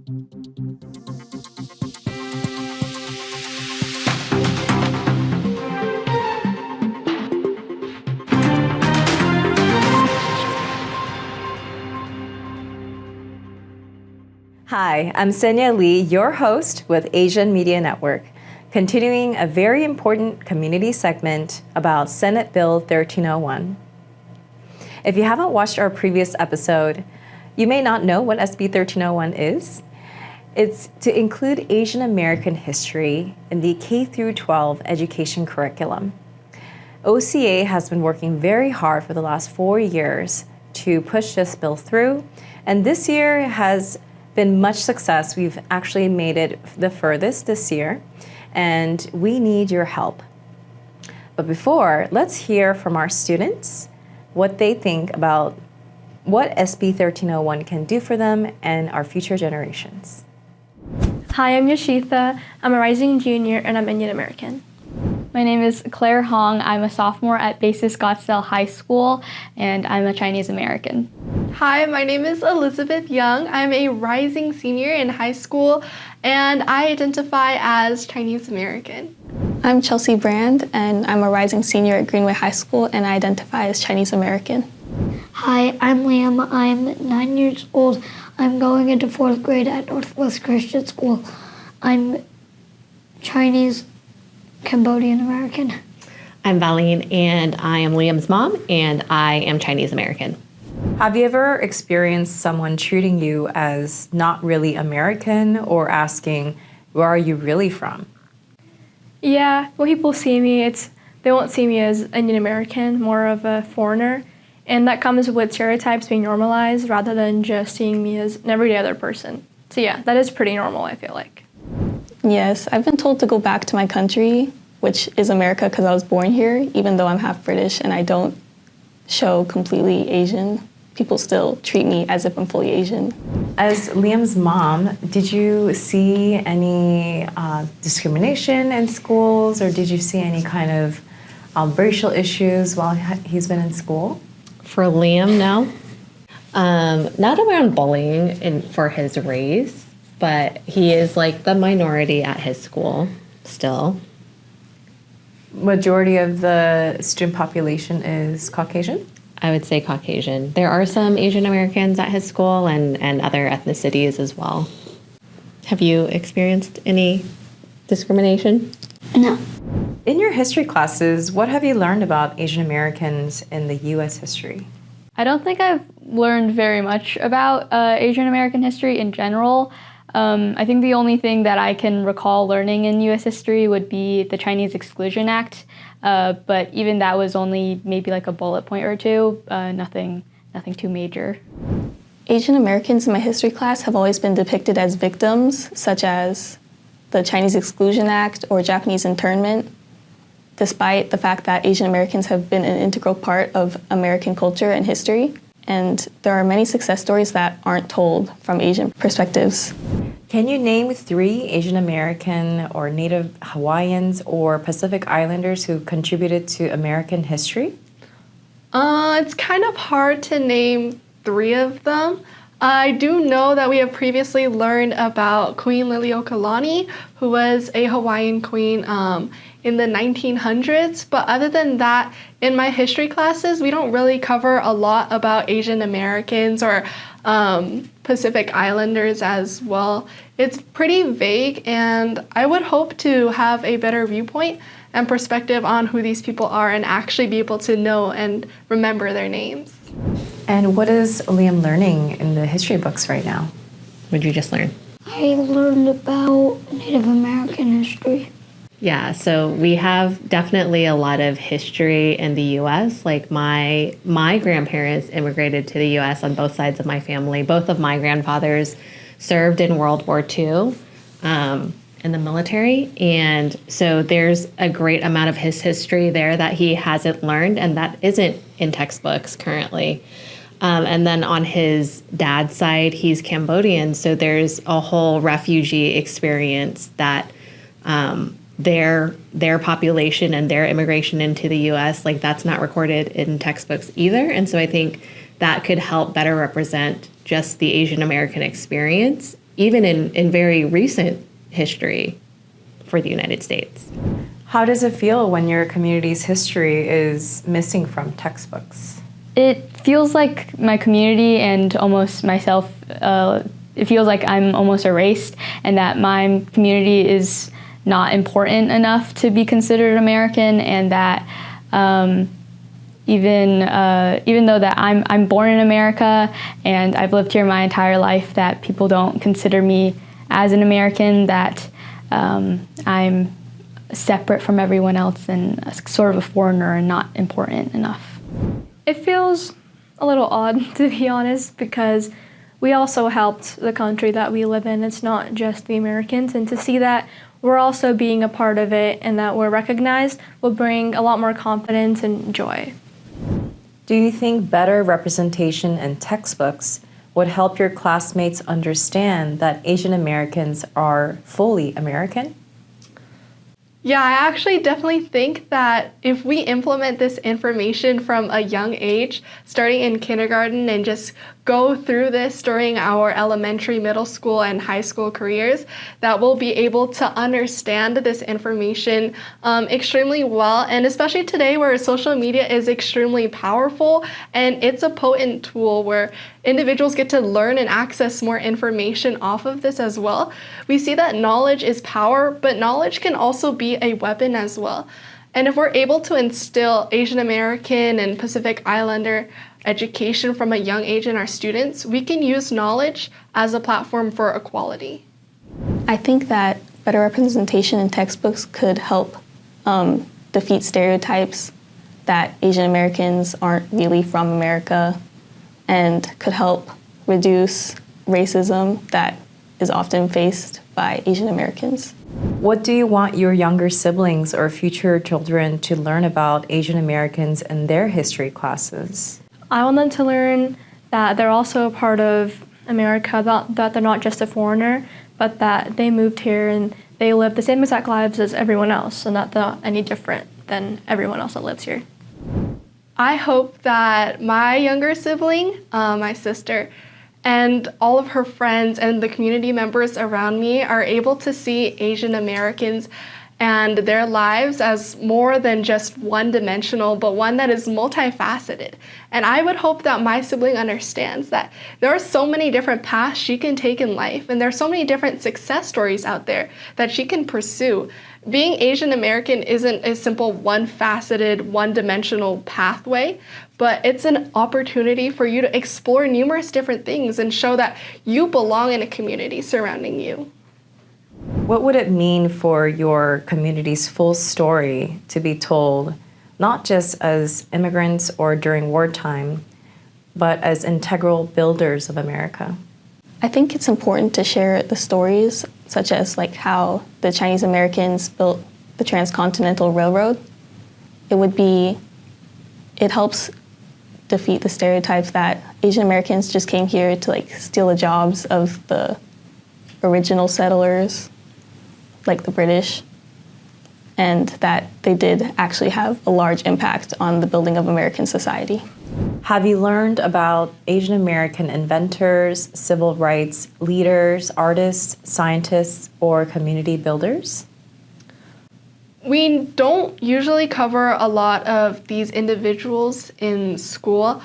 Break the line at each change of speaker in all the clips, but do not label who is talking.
Hi, I'm Senya Lee, your host with Asian Media Network, continuing a very important community segment about Senate Bill 1301. If you haven't watched our previous episode, you may not know what SB 1301 is. It's to include Asian American history in the K-12 education curriculum. OCA has been working very hard for the last 4 years to push this bill through, and this year has been much success. We've actually made it the furthest this year, and we need your help. But before, let's hear from our students what they think about what SB 1301 can do for them and our future generations.
Hi, I'm Yoshitha. I'm a rising junior and I'm Indian American.
My name is Claire Hong. I'm a sophomore at Basis Scottsdale High School, and I'm a Chinese American.
Hi, my name is Elizabeth Young. I'm a rising senior in high school, and I identify as Chinese American.
I'm Chelsea Brand, and I'm a rising senior at Greenway High School, and I identify as Chinese American.
Hi, I'm Liam. I'm 9 years old. I'm going into 4th grade at Northwest Christian School. I'm Chinese Cambodian American.
I'm Valine, and I am Liam's mom, and I am Chinese American.
Have you ever experienced someone treating you as not really American or asking, where are you really from?
Yeah, when people see me, they won't see me as Indian American, more of a foreigner. And that comes with stereotypes being normalized rather than just seeing me as an everyday other person. So yeah, that is pretty normal, I feel like.
Yes, I've been told to go back to my country, which is America because I was born here, even though I'm half British and I don't show completely Asian. People still treat me as if I'm fully Asian.
As Liam's mom, did you see any discrimination in schools, or did you see any kind of racial issues while he's been in school?
For Liam, no. Not around bullying for his race, but he is like the minority at his school still.
Majority of the student population is Caucasian?
I would say Caucasian. There are some Asian Americans at his school and other ethnicities as well. Have you experienced any discrimination?
No.
In your history classes, what have you learned about Asian Americans in the U.S. history?
I don't think I've learned very much about Asian American history in general. I think the only thing that I can recall learning in U.S. history would be the Chinese Exclusion Act, but even that was only maybe like a bullet point or two, nothing too major.
Asian Americans in my history class have always been depicted as victims, such as the Chinese Exclusion Act or Japanese internment, despite the fact that Asian Americans have been an integral part of American culture and history. And there are many success stories that aren't told from Asian perspectives.
Can you name 3 Asian American or Native Hawaiians or Pacific Islanders who contributed to American history?
It's kind of hard to name 3 of them. I do know that we have previously learned about Queen Liliuokalani, who was a Hawaiian queen in the 1900s. But other than that, in my history classes, we don't really cover a lot about Asian Americans or Pacific Islanders as well. It's pretty vague, and I would hope to have a better viewpoint and perspective on who these people are and actually be able to know and remember their names.
And what is Liam learning in the history books right now?
What did you just learn?
I learned about Native American history.
Yeah, so we have definitely a lot of history in the U.S. Like my grandparents immigrated to the U.S. on both sides of my family. Both of my grandfathers served in World War II in the military. And so there's a great amount of his history there that he hasn't learned and that isn't in textbooks currently. And then on his dad's side, he's Cambodian. So there's a whole refugee experience that their population and their immigration into the U.S., like that's not recorded in textbooks either. And so I think that could help better represent just the Asian American experience even in very recent history for the United States.
How does it feel when your community's history is missing from textbooks?
It feels like my community and almost myself, it feels like I'm almost erased, and that my community is not important enough to be considered American, and that even though that I'm born in America and I've lived here my entire life, that people don't consider me as an American, that I'm separate from everyone else and sort of a foreigner and not important enough.
It feels a little odd, to be honest, because we also helped the country that we live in. It's not just the Americans, and to see that we're also being a part of it and that we're recognized will bring a lot more confidence and joy.
Do you think better representation in textbooks would help your classmates understand that Asian Americans are fully American?
Yeah, I actually definitely think that if we implement this information from a young age, starting in kindergarten, and just go through this during our elementary, middle school, and high school careers, that we'll be able to understand this information extremely well. And especially today where social media is extremely powerful, and it's a potent tool where individuals get to learn and access more information off of this as well. We see that knowledge is power, but knowledge can also be a weapon as well. And if we're able to instill Asian American and Pacific Islander education from a young age in our students, we can use knowledge as a platform for equality.
I think that better representation in textbooks could help defeat stereotypes that Asian Americans aren't really from America, and could help reduce racism that is often faced by Asian Americans.
What do you want your younger siblings or future children to learn about Asian Americans in their history classes?
I want them to learn that they're also a part of America, that they're not just a foreigner, but that they moved here and they live the same exact lives as everyone else, and that they're not any different than everyone else that lives here.
I hope that my younger sibling, my sister, and all of her friends and the community members around me are able to see Asian Americans and their lives as more than just one-dimensional, but one that is multifaceted. And I would hope that my sibling understands that there are so many different paths she can take in life, and there are so many different success stories out there that she can pursue. Being Asian American isn't a simple one-faceted, one-dimensional pathway, but it's an opportunity for you to explore numerous different things and show that you belong in a community surrounding you.
What would it mean for your community's full story to be told, not just as immigrants or during wartime, but as integral builders of America?
I think it's important to share the stories, such as like how the Chinese Americans built the Transcontinental Railroad. It helps defeat the stereotypes that Asian Americans just came here to like steal the jobs of the original settlers, like the British, and that they did actually have a large impact on the building of American society.
Have you learned about Asian American inventors, civil rights leaders, artists, scientists, or community builders?
We don't usually cover a lot of these individuals in school,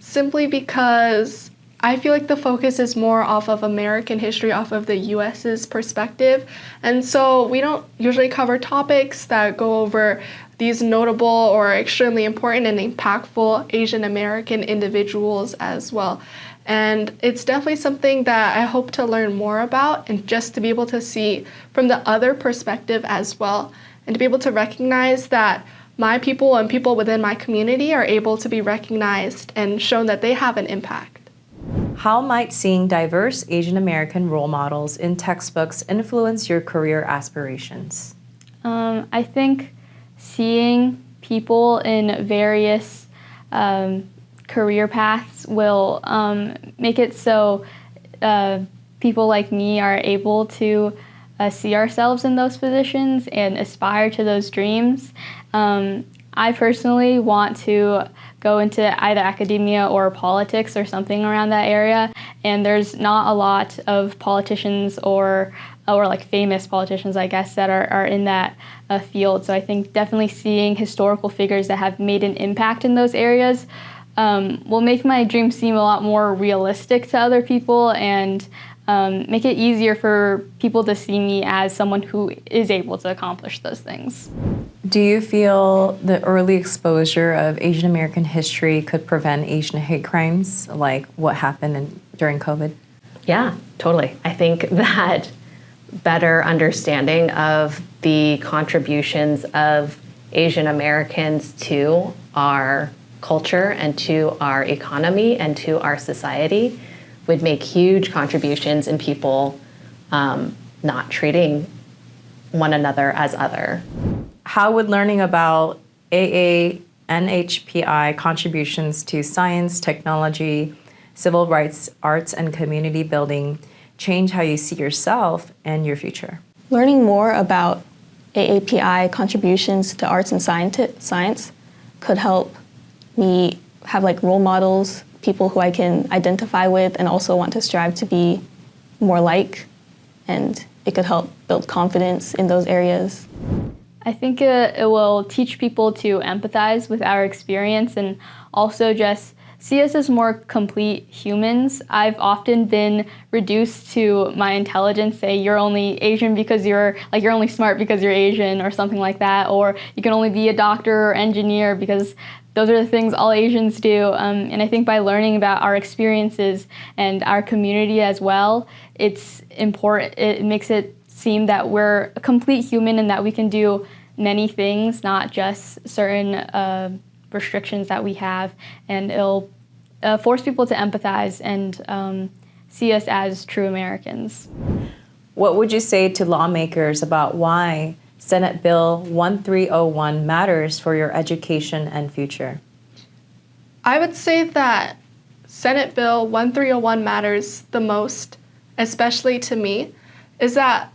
simply because I feel like the focus is more off of American history, off of the US's perspective. And so we don't usually cover topics that go over these notable or extremely important and impactful Asian American individuals as well. And it's definitely something that I hope to learn more about, and just to be able to see from the other perspective as well, and to be able to recognize that my people and people within my community are able to be recognized and shown that they have an impact.
How might seeing diverse Asian American role models in textbooks influence your career aspirations?
I think seeing people in various career paths will make it so people like me are able to see ourselves in those positions and aspire to those dreams. I personally want to go into either academia or politics or something around that area, and there's not a lot of politicians or like famous politicians, I guess, that are in that field. So I think definitely seeing historical figures that have made an impact in those areas will make my dream seem a lot more realistic to other people and make it easier for people to see me as someone who is able to accomplish those things.
Do you feel the early exposure of Asian American history could prevent Asian hate crimes like what happened during COVID?
Yeah, totally. I think that better understanding of the contributions of Asian Americans to our culture and to our economy and to our society would make huge contributions in people not treating one another as other.
How would learning about NHPI contributions to science, technology, civil rights, arts, and community building change how you see yourself and your future?
Learning more about AAPI contributions to arts and science could help me have like role models, people who I can identify with and also want to strive to be more like, and it could help build confidence in those areas.
I think it will teach people to empathize with our experience and also just see us as more complete humans. I've often been reduced to my intelligence, say you're only Asian because you're only smart because you're Asian or something like that, or you can only be a doctor or engineer because those are the things all Asians do. And I think by learning about our experiences and our community as well, it's important. It makes it seem that we're a complete human and that we can do many things, not just certain restrictions that we have, and it'll force people to empathize and see us as true Americans.
What would you say to lawmakers about why Senate Bill 1301 matters for your education and future?
I would say that Senate Bill 1301 matters the most, especially to me, is that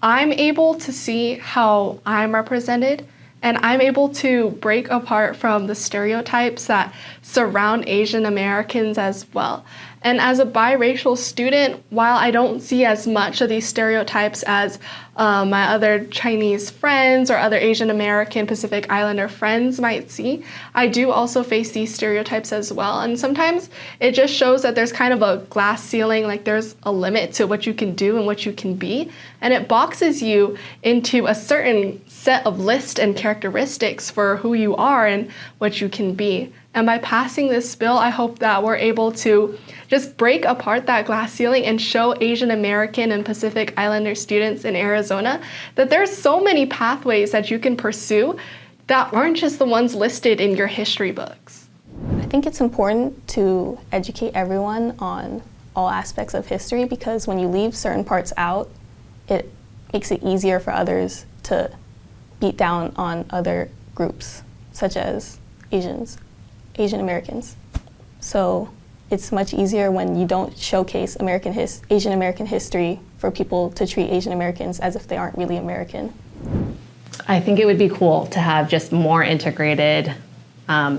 I'm able to see how I'm represented, and I'm able to break apart from the stereotypes that surround Asian Americans as well. And as a biracial student, while I don't see as much of these stereotypes as my other Chinese friends or other Asian American Pacific Islander friends might see, I do also face these stereotypes as well. And sometimes it just shows that there's kind of a glass ceiling, like there's a limit to what you can do and what you can be. And it boxes you into a certain set of lists and characteristics for who you are and what you can be. And by passing this bill, I hope that we're able to just break apart that glass ceiling and show Asian American and Pacific Islander students in Arizona that there's so many pathways that you can pursue that aren't just the ones listed in your history books.
I think it's important to educate everyone on all aspects of history, because when you leave certain parts out, it makes it easier for others to beat down on other groups, such as Asian Americans. So it's much easier when you don't showcase Asian American history for people to treat Asian Americans as if they aren't really American.
I think it would be cool to have just more integrated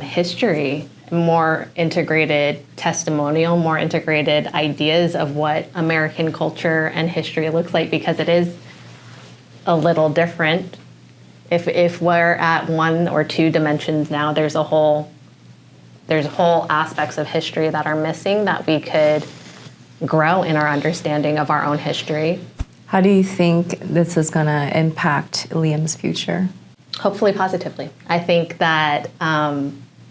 history, more integrated testimonial, more integrated ideas of what American culture and history looks like, because it is a little different. If we're at one or two dimensions now, there's whole aspects of history that are missing that we could grow in our understanding of our own history.
How do you think this is going to impact Liam's future?
Hopefully positively. I think that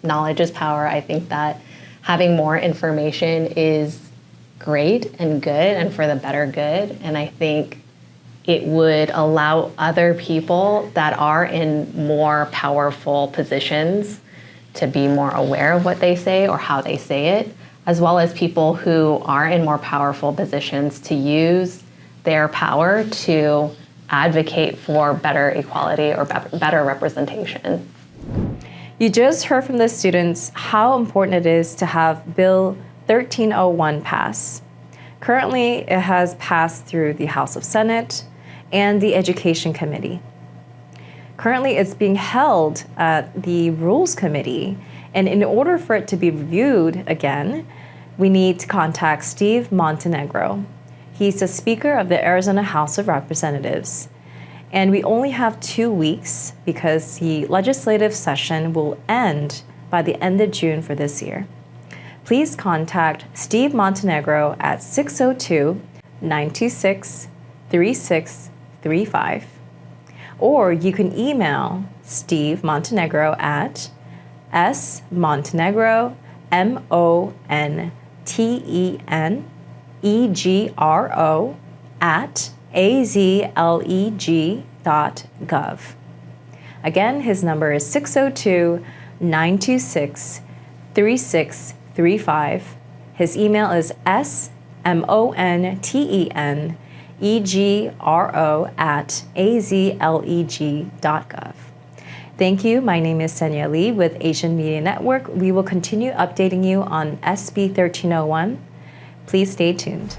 knowledge is power. I think that having more information is great and good and for the better good. And I think it would allow other people that are in more powerful positions to be more aware of what they say or how they say it, as well as people who are in more powerful positions to use their power to advocate for better equality or better representation.
You just heard from the students how important it is to have Bill 1301 pass. Currently, it has passed through the House of Senate and the Education Committee. Currently, it's being held at the Rules Committee, and in order for it to be reviewed again, we need to contact Steve Montenegro. He's the Speaker of the Arizona House of Representatives. And we only have 2 weeks because the legislative session will end by the end of June for this year. Please contact Steve Montenegro at 602-926-3635. Or you can email Steve Montenegro at smontenegro, MONTENEGRO at azleg.gov. Again, his number is 602-926-3635. His email is smontenegro at azleg.gov. Thank you. My name is Senya Lee with Asian Media Network. We will continue updating you on SB1301. Please stay tuned.